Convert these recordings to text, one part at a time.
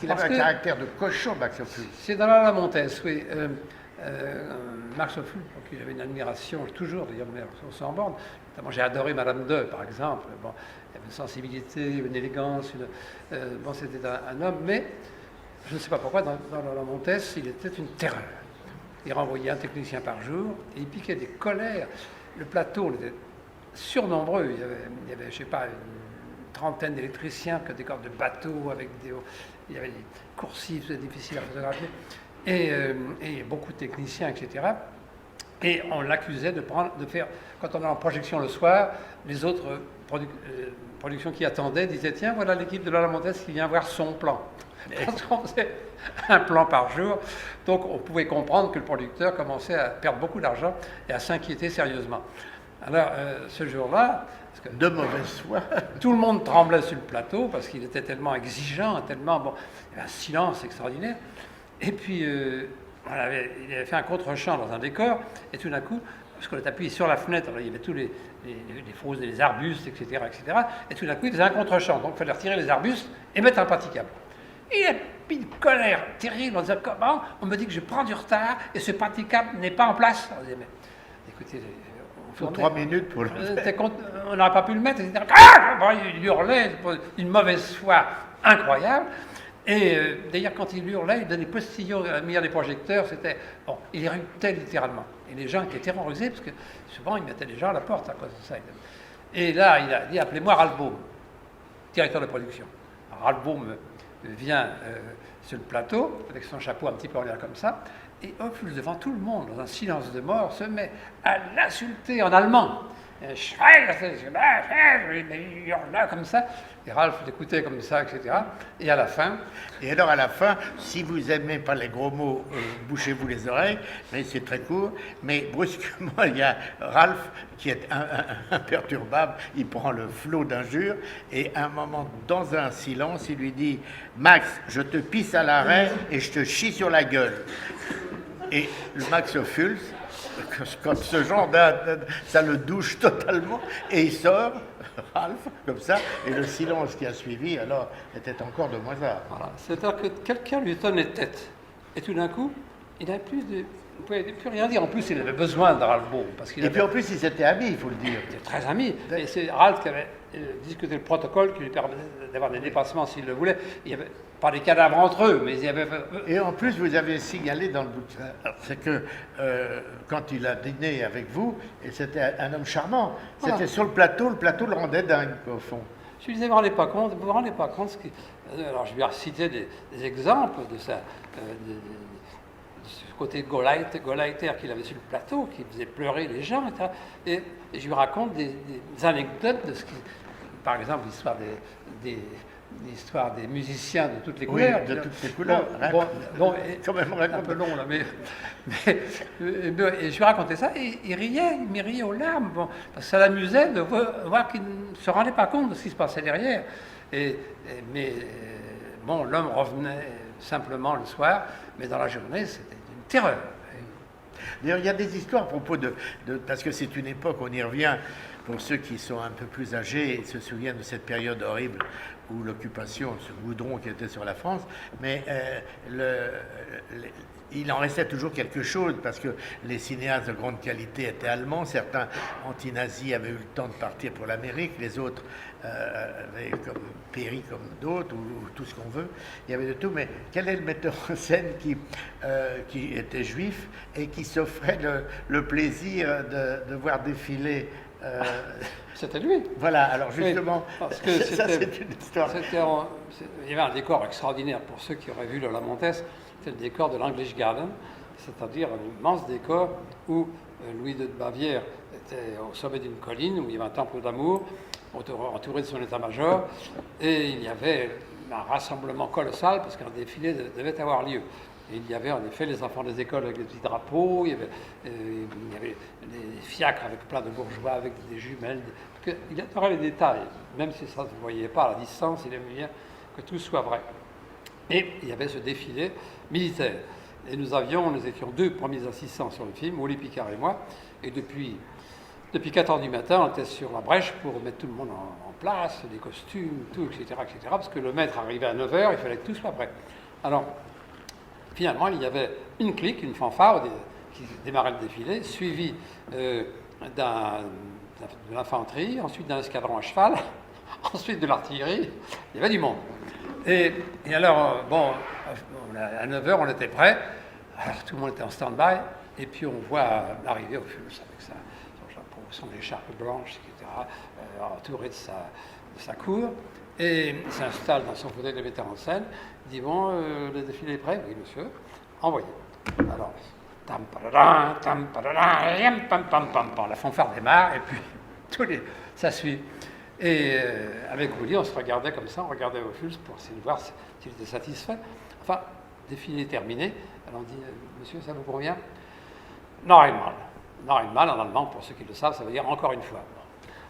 qu'il avait un caractère de cochon, Max Ophuls. C'est dans la Montès, oui. Max Ophuls, pour qui j'avais une admiration, toujours d'ailleurs, sans borne. Notamment, j'ai adoré Madame II, par exemple. Bon, il y avait une sensibilité, une élégance. Bon, c'était un homme, mais je ne sais pas pourquoi, dans la Montès, il était une terreur. Il renvoyait un technicien par jour, et il piquait des colères. Le plateau, on était surnombreux. Il y avait, je ne sais pas, une trentaine d'électriciens, que des corps de bateaux, il y avait des coursifs, c'était difficile à photographier, et beaucoup de techniciens, etc. Et on l'accusait de faire, quand on est en projection le soir, les autres productions qui attendaient disaient: tiens, voilà l'équipe de la Montès qui vient voir son plan. Parce qu'on faisait un plan par jour, donc on pouvait comprendre que le producteur commençait à perdre beaucoup d'argent et à s'inquiéter sérieusement. Alors, ce jour-là, de mauvaise foi, tout le monde tremblait sur le plateau parce qu'il était tellement exigeant, tellement bon, il y avait un silence extraordinaire. Et puis, il avait fait un contre-champ dans un décor, et tout d'un coup, parce qu'on est appuyé sur la fenêtre, alors il y avait tous les fausses, les arbustes, etc., et tout d'un coup, il faisait un contre-champ, donc il fallait retirer les arbustes et mettre un praticable. Il a mis une colère terrible en disant: comment on me dit que je prends du retard et ce praticable n'est pas en place. On disait: mais écoutez, il faut 3 minutes pour le faire. On n'aurait pas pu le mettre, etc. Il hurlait d'une mauvaise foi incroyable. Et d'ailleurs, quand il hurlait, il donnait postillon à lumière des projecteurs. C'était bon, il éructait littéralement. Et les gens étaient terrorisés parce que souvent il mettait les gens à la porte à cause de ça. Et là, il a dit: appelez-moi Ralbaum, directeur de production. Ralbaum vient sur le plateau avec son chapeau un petit peu en l'air comme ça, et Ophuls, devant tout le monde, dans un silence de mort, se met à l'insulter en allemand. Il hurla comme ça, et Ralph l'écoutait comme ça, etc. Et à la fin... Et alors à la fin, si vous n'aimez pas les gros mots, bouchez-vous les oreilles, mais c'est très court, mais brusquement, il y a Ralph qui est imperturbable, il prend le flot d'injures, et à un moment, dans un silence, il lui dit: Max, je te pisse à l'arrêt et je te chie sur la gueule. Et le Max Ophuls, comme ce genre, ça le douche totalement, et il sort, Ralph, comme ça, et le silence qui a suivi, alors, était encore de moins à. Voilà. C'est-à-dire que quelqu'un lui tenait tête, et tout d'un coup, il n'avait plus de... Il ne pouvait plus rien dire. En plus, il avait besoin de Ralbaum. Puis en plus, ils étaient amis, il faut le dire. Ils étaient très amis. Et c'est Ralph qui avait discuté le protocole qui lui permettait d'avoir des dépassements s'il le voulait. Il n'y avait pas des cadavres entre eux, mais il y avait... Et en plus, vous avez signalé dans le bouquin, c'est que quand il a dîné avec vous, et c'était un homme charmant, voilà. C'était sur le plateau le rendait dingue, au fond. Je lui disais: vous ne vous rendez pas compte Alors, je lui ai cité des exemples de ça. Ce côté gauleiter qu'il avait sur le plateau, qui faisait pleurer les gens, etc. Et je lui raconte des anecdotes de ce qui... Par exemple, l'histoire des musiciens de toutes les couleurs. Oui, de toutes les couleurs. Bon, quand même un peu long, là, mais et je lui racontais ça, et il riait, il m'y riait aux larmes, bon, parce que ça l'amusait de voir qu'il ne se rendait pas compte de ce qui se passait derrière. Mais bon, l'homme revenait simplement le soir, mais dans la journée, c'était une terreur. D'ailleurs, il y a des histoires à propos parce que c'est une époque, on y revient, pour ceux qui sont un peu plus âgés et se souviennent de cette période horrible où l'occupation, ce goudron qui était sur la France, mais il en restait toujours quelque chose parce que les cinéastes de grande qualité étaient allemands, certains anti-nazis avaient eu le temps de partir pour l'Amérique, les autres avaient péri comme d'autres, ou tout ce qu'on veut, il y avait de tout, mais quel est le metteur en scène qui était juif et qui s'offrait le plaisir de voir défiler C'était lui. Voilà, alors justement, oui, parce que ça c'est une histoire. Il y avait un décor extraordinaire pour ceux qui auraient vu la Montès, c'était le décor de l'English Garden, c'est-à-dire un immense décor où Louis de Bavière était au sommet d'une colline, où il y avait un temple d'amour, entouré de son état-major, et il y avait un rassemblement colossal, parce qu'un défilé devait avoir lieu. Et il y avait en effet les enfants des écoles avec des petits drapeaux, il y avait des fiacres avec plein de bourgeois, avec des jumelles. Il adorait les détails, même si ça ne se voyait pas à la distance, il aimait bien que tout soit vrai. Et il y avait ce défilé militaire. Et nous étions 2 premiers assistants sur le film, Oli Picard et moi, et depuis 4 heures du matin, on était sur la brèche pour mettre tout le monde en place, les costumes, tout, etc., parce que le maître arrivait à 9 heures, il fallait que tout soit prêt. Alors, finalement, il y avait une clique, une fanfare qui démarrait le défilé, suivie de l'infanterie, ensuite d'un escadron à cheval, ensuite de l'artillerie. Il y avait du monde. Et alors, bon, à 9 heures, on était prêts. Alors, tout le monde était en stand-by. Et puis, on voit arriver au Fulps avec son chapeau, son écharpe blanche, etc., entouré de sa cour. Et il s'installe dans son fauteuil de metteur en scène. Il dit, bon, le défilé est prêt? Oui, monsieur. Envoyez. Alors, tam padadam, tam padadam, yam, pam pam pam pam. La fanfare démarre et puis ça suit. Et avec Willy, on se regardait comme ça, on regardait au Fulps pour essayer de voir s'il était satisfait. Enfin, défilé terminé. Alors on dit, monsieur, ça vous convient? Noch einmal. Noch einmal, en allemand, pour ceux qui le savent, ça veut dire encore une fois.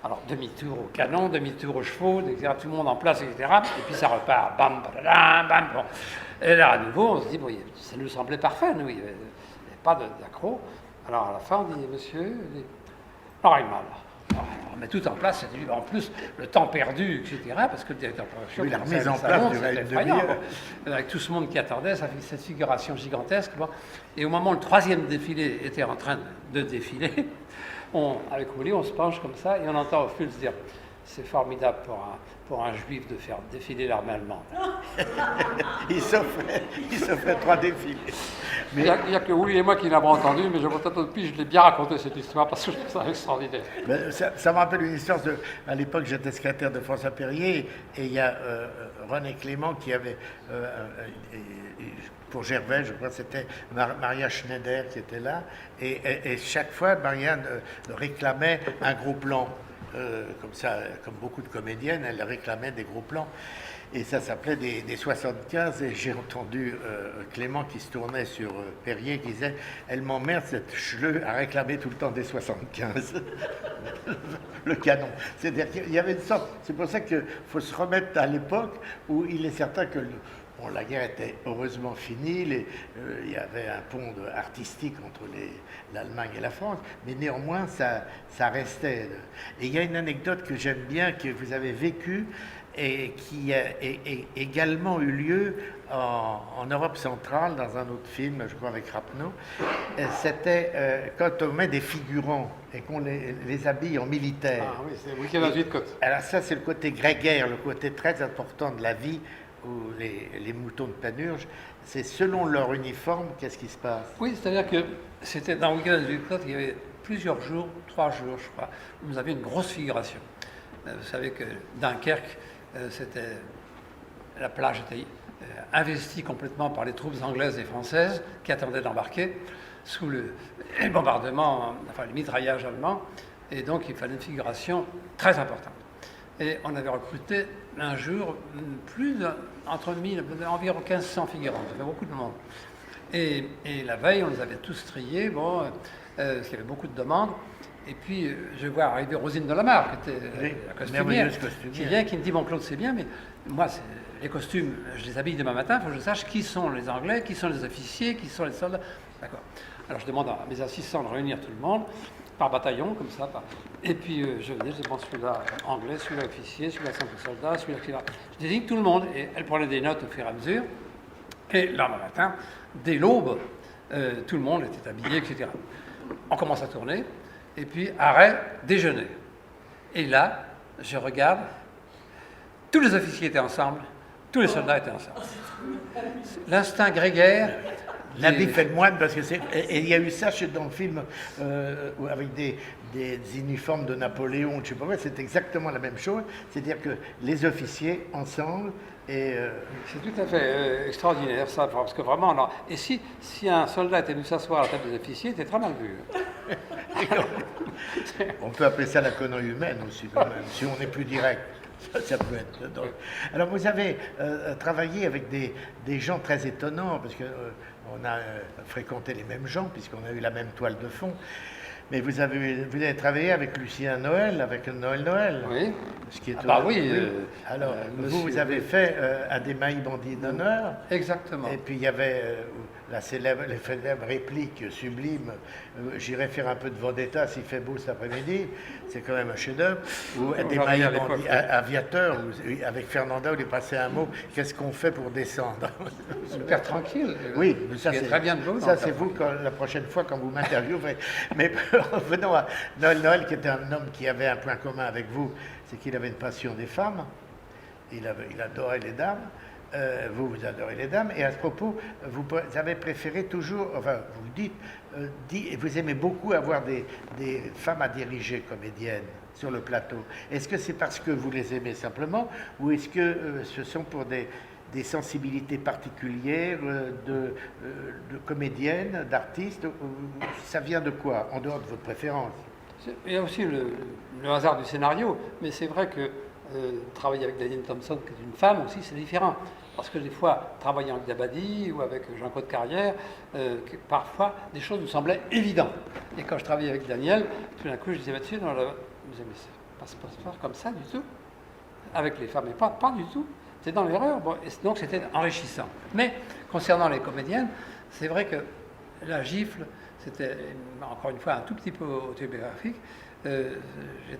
Alors, demi-tour au canon, demi-tour aux chevaux, etc., tout le monde en place, etc. Et puis ça repart, bam, badadam, bam, bon. Et là, à nouveau, on se dit, bon, ça nous semblait parfait, nous, il n'y avait pas d'accro. Alors, à la fin, on dit, monsieur, noch einmal. Alors, on met tout en place, c'était en plus le temps perdu, etc., parce que le directeur de production, la remise en place durait une demi-heure. Avec tout ce monde qui attendait, ça fait cette figuration gigantesque. Bon. Et au moment où le troisième défilé était en train de défiler, avec Willy, on se penche comme ça et on entend au Fulps dire « C'est formidable pour un juif de faire défiler l'armée allemande. » Il s'offrait 3 défilés. Mais il n'y a que Willy et moi qui l'avons entendu, mais je je l'ai bien raconté cette histoire parce que je trouve ça extraordinaire. Ben, ça me rappelle une histoire à l'époque, j'étais secrétaire de François Perrier et il y a René Clément qui avait, pour Gervais, je crois que c'était Maria Schneider qui était là, et chaque fois, Maria réclamait un gros plan. Comme ça, comme beaucoup de comédiennes, elle réclamait des gros plans. Et ça s'appelait des 75. Et j'ai entendu Clément qui se tournait sur Perrier qui disait « Elle m'emmerde cette chleu à réclamer tout le temps des 75. » Le canon. C'est-à-dire qu'il y avait une sorte... C'est pour ça qu'il faut se remettre à l'époque où il est certain que... Bon, la guerre était heureusement finie, il y avait un pont artistique entre l'Allemagne et la France, mais néanmoins, ça restait. Et il y a une anecdote que j'aime bien, que vous avez vécue, et qui a également eu lieu en Europe centrale, dans un autre film, je crois avec Rapneau. C'était quand on met des figurants et qu'on les habille en militaire. Ah oui, c'est le week-end à Zuidcote. Alors ça, c'est le côté grégaire, le côté très important de la vie, où les moutons de Panurge, c'est selon leur uniforme, qu'est-ce qui se passe? Oui, c'est-à-dire que c'était dans le week-end de Zuidcote, il y avait plusieurs jours, 3 jours, je crois, où nous avions une grosse figuration. Vous savez que Dunkerque, la plage était investie complètement par les troupes anglaises et françaises qui attendaient d'embarquer sous les bombardements, enfin les mitraillages allemands, et donc il fallait une figuration très importante. Et on avait recruté un jour environ 1500 figurants, ça fait beaucoup de monde. Et la veille, on les avait tous triés, parce qu'il y avait beaucoup de demandes. Et puis, je vois arriver Rosine Delamarre, qui était la costumière, qui vient, qui me dit, bon Claude, c'est bien, mais moi, les costumes, je les habille demain matin, il faut que je sache qui sont les Anglais, qui sont les officiers, qui sont les soldats. D'accord. Alors, je demande à mes assistants de réunir tout le monde, par bataillon, comme ça. Et puis, je dis, bon, celui-là anglais, celui-là officier, celui-là simple soldat, celui-là qui là. Je désigne tout le monde, et elle prenait des notes au fur et à mesure. Et là, le matin, dès l'aube, tout le monde était habillé, etc. On commence à tourner. Et puis, arrêt, déjeuner. Et là, je regarde, tous les officiers étaient ensemble, tous les soldats étaient ensemble. L'instinct grégaire... L'habit fait le moine, parce que c'est... Et il y a eu ça dans le film, avec des uniformes de Napoléon, je sais pas quoi, c'est exactement la même chose. C'est-à-dire que les officiers, ensemble, et... C'est tout à fait extraordinaire, ça, parce que vraiment... Alors, et si un soldat était venu s'asseoir à la table des officiers, il était très mal vu. On peut appeler ça la connerie humaine aussi, quand même, si on est plus direct. Ça peut être drôle. Alors, vous avez travaillé avec des gens très étonnants, parce qu'on a fréquenté les mêmes gens, puisqu'on a eu la même toile de fond. Mais vous avez travaillé avec Lucien Noël, avec Noël. Oui. Ce qui est oui. Alors, vous monsieur, avez fait un des Maïs bandits d'honneur. Exactement. Et puis il y avait les célèbres répliques sublimes. J'irai faire un peu de Vendetta s'il fait beau cet après-midi. C'est quand même un chef-d'œuvre. Ou des Maïs bandits aviateurs. Avec Fernanda, on est passé un mot. Qu'est-ce qu'on fait pour descendre? Le père tranquille. Oui, mais ça c'est très bien de vous. Ça, c'est vous la prochaine fois quand vous m'interviewerez. Mais revenons à Noël, qui était un homme qui avait un point commun avec vous, c'est qu'il avait une passion des femmes. Il adorait les dames. Vous adorez les dames. Et à ce propos, vous avez préféré toujours, enfin, vous dites, vous aimez beaucoup avoir des femmes à diriger comédiennes sur le plateau. Est-ce que c'est parce que vous les aimez simplement, ou est-ce que ce sont pour des sensibilités particulières de comédiennes, d'artistes? Ça vient de quoi, en dehors de votre préférence? Il y a aussi le hasard du scénario, mais c'est vrai que travailler avec Daniel Thompson, qui est une femme aussi, c'est différent. Parce que des fois, travailler avec Dabadi ou avec Jean-Claude Carrière, parfois, des choses nous semblaient évidentes. Et quand je travaillais avec Daniel, tout d'un coup, je disais, Mathieu, non, là, mais ça passe pas comme ça du tout. Avec les femmes, mais pas du tout. C'est dans l'erreur. Bon, donc c'était enrichissant. Mais concernant les comédiennes, c'est vrai que la gifle, c'était encore une fois un tout petit peu autobiographique. J'avais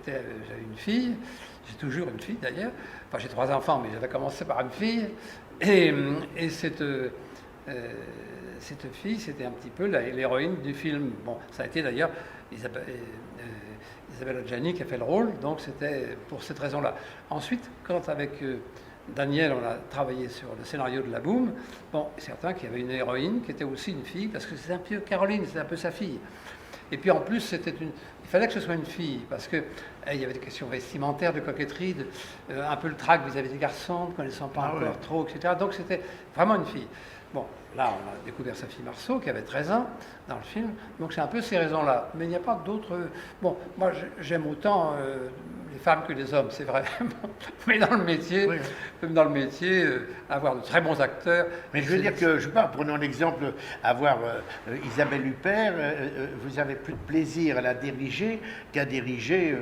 une fille, j'ai toujours une fille d'ailleurs. Enfin, j'ai 3 enfants, mais j'avais commencé par une fille. Et cette fille, c'était un petit peu l'héroïne du film. Bon, ça a été d'ailleurs Isabelle Adjani qui a fait le rôle, donc c'était pour cette raison-là. Ensuite, quand avec Daniel, on a travaillé sur le scénario de La Boum, bon, certain qu'il y avait une héroïne qui était aussi une fille, parce que c'est un peu Caroline, c'est un peu sa fille. Et puis en plus, il fallait que ce soit une fille, parce qu'il il y avait des questions vestimentaires, de coquetterie, un peu le trac vis-à-vis des garçons, ne connaissant pas encore trop, etc. Donc c'était vraiment une fille. Bon, là, on a découvert sa fille Marceau, qui avait 13 ans dans le film, donc c'est un peu ces raisons-là. Mais il n'y a pas d'autres... Bon, moi, j'aime autant les femmes que les hommes, c'est vrai. Mais dans le métier, avoir de très bons acteurs... Mais je veux dire que, je sais pas, prenons l'exemple, avoir Isabelle Huppert, vous avez plus de plaisir à la diriger qu'à diriger,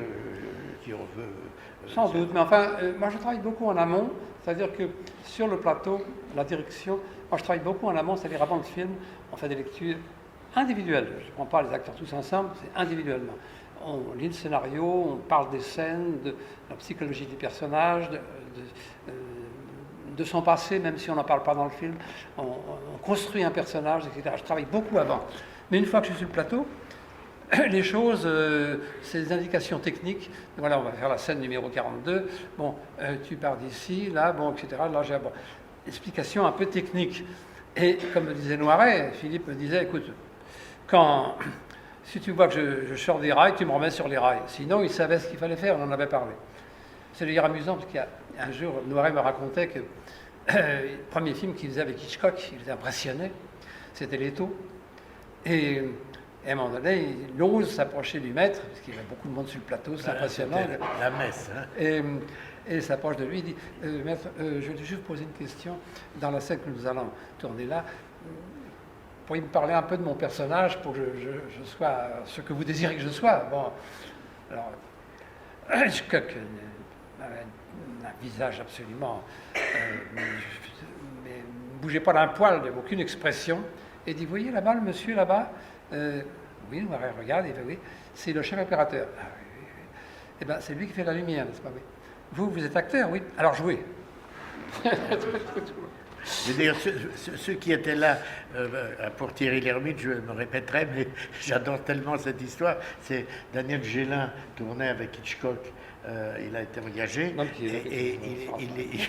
si on veut... Sans doute, mais enfin, moi je travaille beaucoup en amont, c'est-à-dire que sur le plateau, la direction, moi je travaille beaucoup en amont, c'est-à-dire avant le film, on fait des lectures individuelles. Je ne prends pas les acteurs tous ensemble, c'est individuellement. On lit le scénario, on parle des scènes, de la psychologie du personnage, de son passé, même si on n'en parle pas dans le film. On construit un personnage, etc. Je travaille beaucoup avant. Mais une fois que je suis sur le plateau, les choses, c'est des indications techniques. Voilà, on va faire la scène numéro 42. Bon, tu pars d'ici, là, bon, etc. Là, j'ai explication un peu technique. Et comme me disait Noiret, Philippe me disait, écoute, si tu vois que je sors des rails, tu me remets sur les rails. Sinon, il savait ce qu'il fallait faire, on en avait parlé. C'est d'ailleurs amusant, parce qu'un jour, Noiret me racontait que le premier film qu'il faisait avec Hitchcock, il était impressionné, c'était Leto. Et à un moment donné, il ose s'approcher du maître, parce qu'il y avait beaucoup de monde sur le plateau, c'est impressionnant. La messe. Hein. Et il s'approche de lui, il dit, maître, je vais juste poser une question. Dans la scène que nous allons tourner là, pourriez me parler un peu de mon personnage pour que je sois ce que vous désirez que je sois. Bon, alors, Hitchcock un visage absolument... mais ne bougeait pas d'un poil, il n'y avait aucune expression. Et dit, vous voyez là-bas, le monsieur là-bas oui, on regarde, il fait oui, c'est le chef opérateur. Ah, oui, oui, oui. Eh bien, c'est lui qui fait la lumière, n'est-ce pas? Oui. Vous êtes acteur, oui. Alors jouez. D'ailleurs, ceux qui étaient là pour Thierry Lhermitte, je me répéterai, mais j'adore tellement cette histoire. C'est Daniel Gélin tournait avec Hitchcock. Il a été engagé et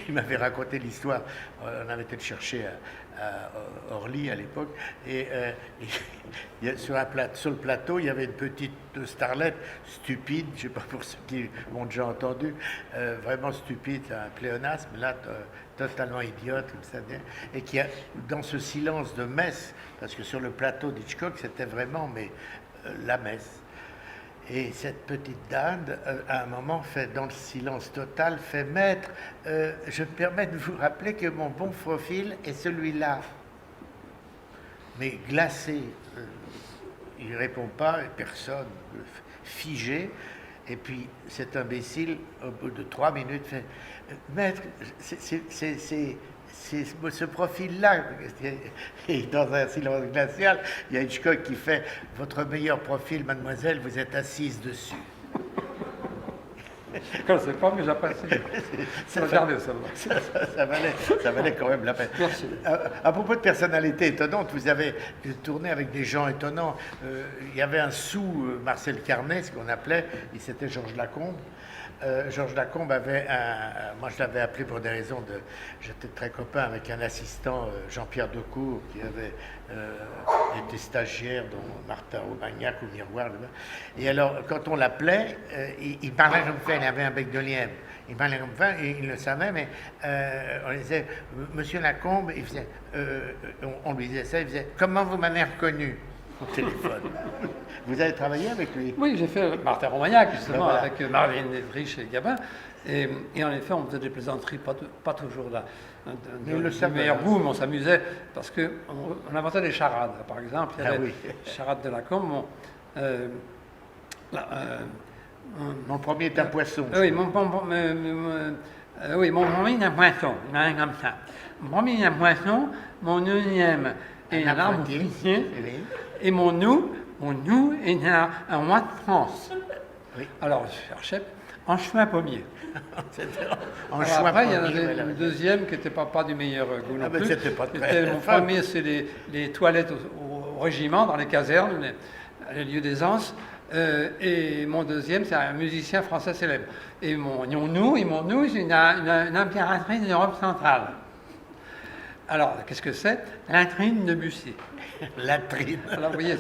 il m'avait raconté l'histoire. On avait été le chercher à Orly à l'époque. Et sur le plateau, il y avait une petite starlette stupide, je ne sais pas pour ceux qui m'ont déjà entendu, vraiment stupide, un pléonasme, là, totalement idiote, comme ça, et qui a, dans ce silence de messe, parce que sur le plateau d'Hitchcock, c'était vraiment la messe. Et cette petite dinde, à un moment, dans le silence total, fait maître, je me permets de vous rappeler que mon bon profil est celui-là. Mais glacé. il répond pas, personne, figé. Et puis cet imbécile, au bout de 3 minutes, fait Maître, c'est ce profil-là. Et dans un silence glacial, il y a Hitchcock qui fait Votre meilleur profil, mademoiselle, vous êtes assise dessus. Je ne sais pas, mais j'apprécie. Regardez ça. Ça valait quand même la peine. Merci. À propos de personnalités étonnantes, vous avez tourné avec des gens étonnants. Il y avait un sous Marcel Carnet, ce qu'on appelait, il s'était Georges Lacombe. Georges Lacombe avait moi je l'avais appelé pour des raisons de... J'étais très copain avec un assistant, Jean-Pierre Decour, qui avait été stagiaire dans Martin Romagnac au Miroir. Et alors, quand on l'appelait, il parlait comme ça, il avait un bec de lièvre. Il parlait comme ça, et il le savait, mais on disait, Monsieur Lacombe, il faisait, on lui disait ça, il faisait, comment vous m'avez reconnu au téléphone? Vous avez travaillé avec lui? Oui, j'ai fait Martin Romagnac, justement, voilà. avec Marlène Dietrich et Gabin. Et en effet, on faisait des plaisanteries, pas toujours du meilleur goût, mais on s'amusait parce qu'on inventait des charades. Par exemple, il y avait charade de Lacombe. Mon premier est un poisson. Oui, mon premier est un poisson. Il a comme ça. Mon premier est un poisson, mon deuxième est un arbre fruitier, et mon nous est un roi de France. Oui. Alors, je cherchais en chemin pommier. Après, il y en avait une deuxième qui n'était pas du meilleur goût non plus. Mon premier, c'est les toilettes au régiment, dans les casernes, les lieux d'aisance. Et mon deuxième, c'est un musicien français célèbre. Et mon nous, c'est une impératrice d'Europe centrale. Alors, qu'est-ce que c'est? Latrine de Bussy. Latrine. Alors, vous voyez,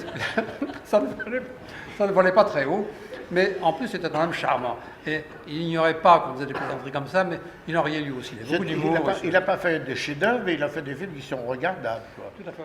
ça ne volait pas très haut, mais en plus, c'était quand même charmant. Et il n'ignorait pas qu'on faisait des plaisanteries comme ça, mais il en riait lui aussi. Il n'a pas fait des chefs-d'œuvre, mais il a fait des films qui sont regardables, quoi. Tout à fait.